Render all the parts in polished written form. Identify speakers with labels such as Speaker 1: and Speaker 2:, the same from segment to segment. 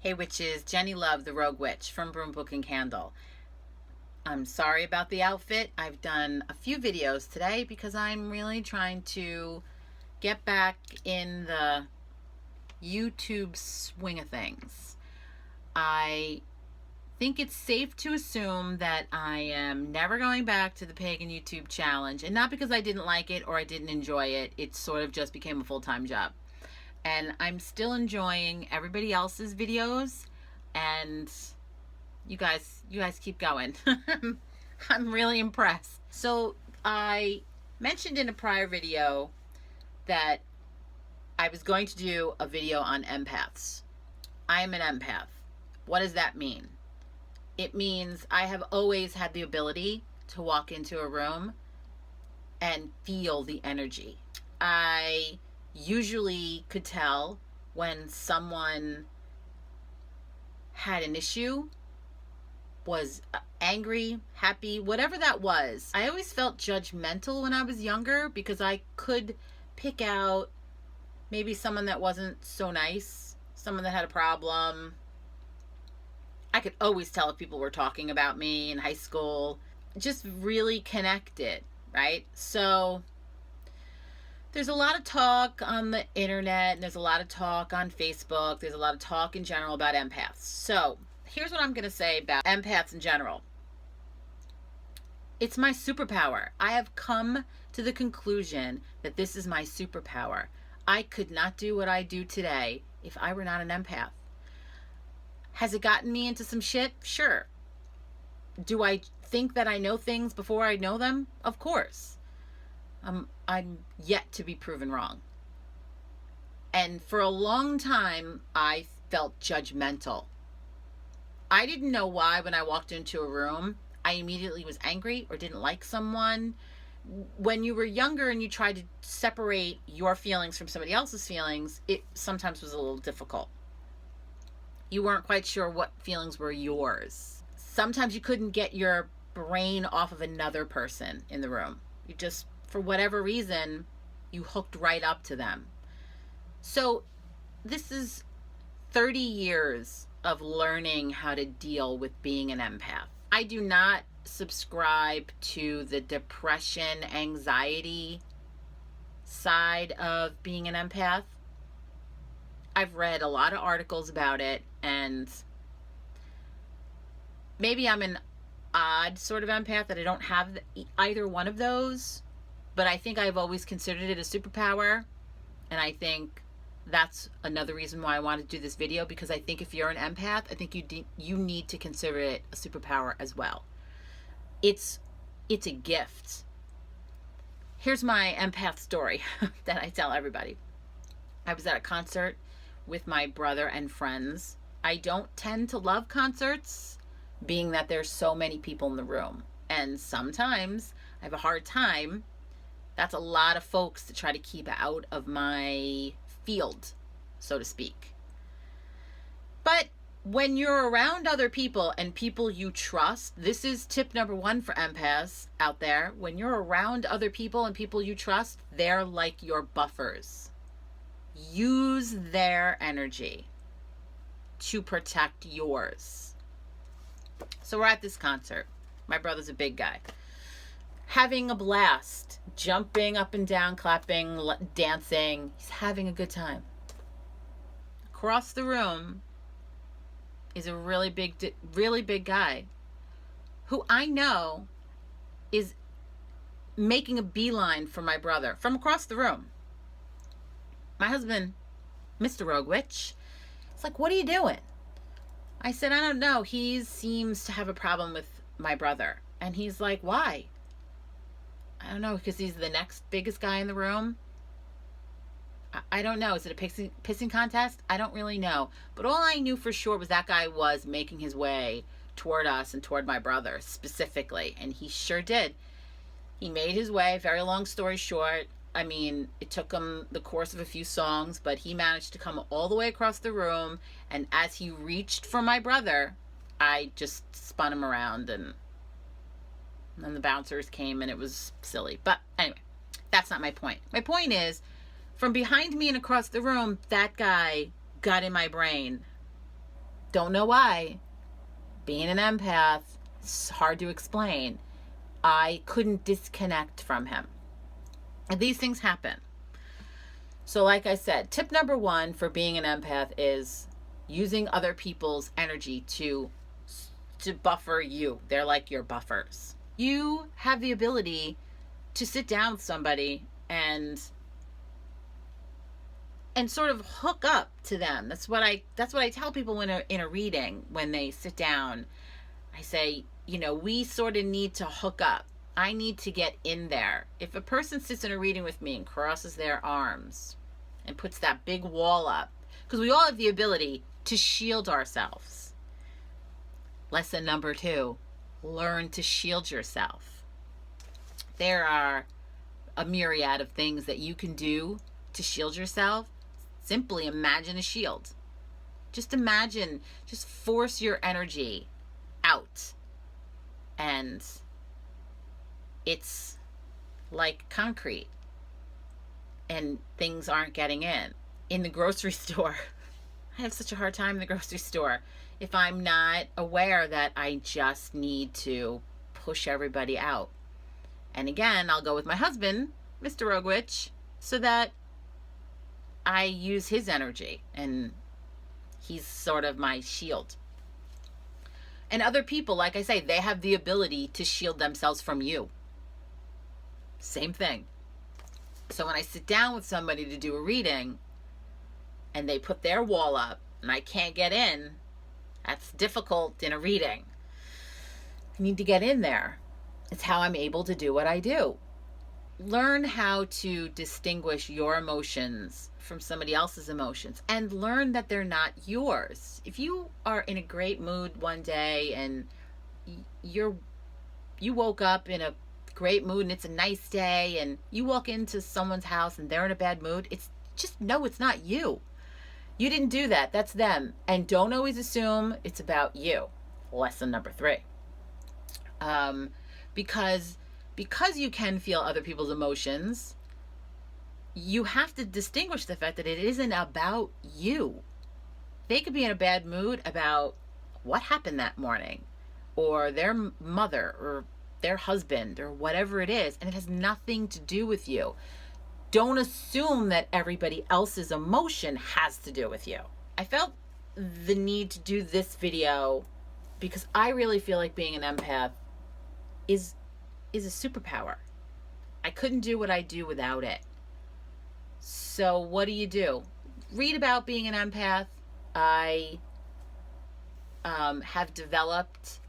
Speaker 1: Hey witches, Jenni Love, the Rogue Witch from Broom Book and Candle. I'm sorry about the outfit. I've done a few videos today because I'm really trying to get back in the YouTube swing of things. I think it's safe to assume that I am never going back to the Pagan YouTube challenge, and not because I didn't like it or I didn't enjoy it. It sort of just became a full-time job. And I'm still enjoying everybody else's videos, and you guys keep going. I'm really impressed. So I mentioned in a prior video that I was going to do a video on empaths. I am an empath. What does that mean? It means I have always had the ability to walk into a room and feel the energy. I usually could tell when someone had an issue, was angry, happy, whatever that was. I always felt judgmental when I was younger because I could pick out maybe someone that wasn't so nice, someone that had a problem. I could always tell if people were talking about me in high school. Just really connected, right? So there's a lot of talk on the internet, and there's a lot of talk on Facebook. There's a lot of talk in general about empaths. So here's what I'm going to say about empaths in general. It's my superpower. I have come to the conclusion that this is my superpower. I could not do what I do today if I were not an empath. Has it gotten me into some shit? Sure. Do I think that I know things before I know them? Of course. I'm yet to be proven wrong. And for a long time, I felt judgmental. I didn't know why when I walked into a room, I immediately was angry or didn't like someone. When you were younger and you tried to separate your feelings from somebody else's feelings, it sometimes was a little difficult. You weren't quite sure what feelings were yours. Sometimes you couldn't get your brain off of another person in the room. You just, for whatever reason, you hooked right up to them. So this is 30 years of learning how to deal with being an empath. I do not subscribe to the depression, anxiety side of being an empath. I've read a lot of articles about it, and maybe I'm an odd sort of empath that I don't have either one of those, but I think I've always considered it a superpower, and I think that's another reason why I want to do this video, because I think if you're an empath, I think you need to consider it a superpower as well. It's a gift. Here's my empath story that I tell everybody. I was at a concert with my brother and friends. I don't tend to love concerts, being that there's so many people in the room. And sometimes I have a hard time. That's a lot of folks to try to keep out of my field, so to speak. But when you're around other people and people you trust, this is tip number one for empaths out there. When you're around other people and people you trust, they're like your buffers. Use their energy to protect yours. So we're at this concert. My brother's a big guy. Having a blast, jumping up and down, clapping, dancing. He's having a good time. Across the room is a really big guy who I know is making a beeline for my brother from across the room. My husband, Mr. Rogue Witch, it's like, what are you doing? I said, I don't know. He seems to have a problem with my brother. And he's like, why? I don't know, because he's the next biggest guy in the room. I don't know. Is it a pissing contest? I don't really know. But all I knew for sure was that guy was making his way toward us and toward my brother specifically. And he sure did. He made his way, very long story short. I mean, it took him the course of a few songs, but he managed to come all the way across the room. And as he reached for my brother, I just spun him around, and then the bouncers came, and it was silly. But anyway, that's not my point. My point is, from behind me and across the room, that guy got in my brain Don't know why. Being an empath, it's hard to explain. I couldn't disconnect from him. And these things happen. So like I said, tip number one for being an empath is using other people's energy to buffer you. They're like your buffers. You have the ability to sit down with somebody and sort of hook up to them. That's what I tell people when in a reading, when they sit down. I say, we sort of need to hook up. I need to get in there. If a person sits in a reading with me and crosses their arms and puts that big wall up, because we all have the ability to shield ourselves. Lesson number 2, learn to shield yourself. There are a myriad of things that you can do to shield yourself. Simply imagine a shield. Just imagine, just force your energy out. And it's like concrete. And things aren't getting in. In the grocery store, I have such a hard time in the grocery store if I'm not aware that I just need to push everybody out. And again, I'll go with my husband, Mr. Rogwich, so that I use his energy, and he's sort of my shield. And other people, like I say, they have the ability to shield themselves from you. Same thing. So when I sit down with somebody to do a reading and they put their wall up and I can't get in, that's difficult in a reading. I need to get in there. It's how I'm able to do what I do. Learn how to distinguish your emotions from somebody else's emotions, and learn that they're not yours. If you are in a great mood one day and you woke up in a great mood and it's a nice day, and you walk into someone's house and they're in a bad mood, it's not you. You didn't do that. That's them. And don't always assume it's about you. Lesson number 3. Because you can feel other people's emotions, you have to distinguish the fact that it isn't about you. They could be in a bad mood about what happened that morning, or their mother, or their husband, or whatever it is, and it has nothing to do with you. Don't assume that everybody else's emotion has to do with you. I felt the need to do this video because I really feel like being an empath is a superpower. I couldn't do what I do without it. So what do? Read about being an empath. I have developed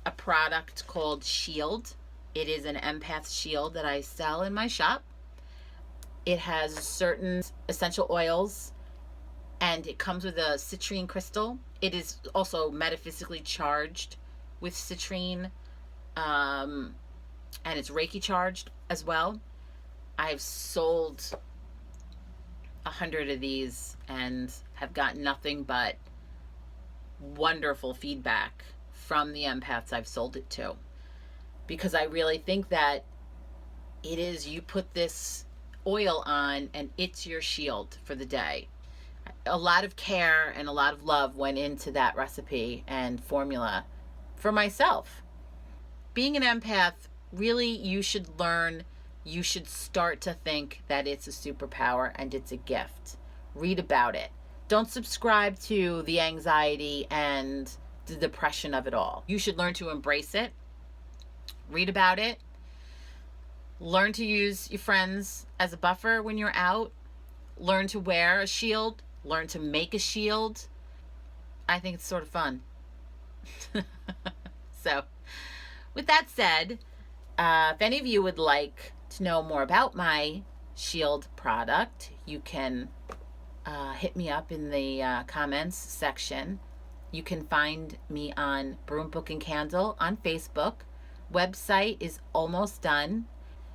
Speaker 1: a product called Shield. It is an empath shield that I sell in my shop. It has certain essential oils, and it comes with a citrine crystal. It is also metaphysically charged with citrine, and it's Reiki charged as well. I've sold 100 of these and have gotten nothing but wonderful feedback from the empaths I've sold it to, because I really think that it is, you put this oil on and it's your shield for the day. A lot of care and a lot of love went into that recipe and formula for myself. Being an empath, really, you should start to think that it's a superpower and it's a gift. Read about it. Don't subscribe to the anxiety and the depression of it all. You should learn to embrace it. Read about it. Learn to use your friends as a buffer when you're out. Learn to wear a shield. Learn to make a shield. I think it's sort of fun. So, with that said, if any of you would like to know more about my shield product, you can hit me up in the comments section. You can find me on Broom Book and Candle on Facebook. Website is almost done.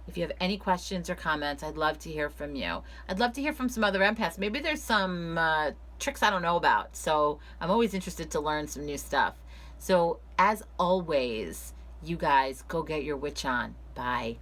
Speaker 1: If you have any questions or comments, I'd love to hear from you. I'd love to hear from some other empaths. Maybe there's some tricks I don't know about. So I'm always interested to learn some new stuff. So as always, you guys go get your witch on. Bye.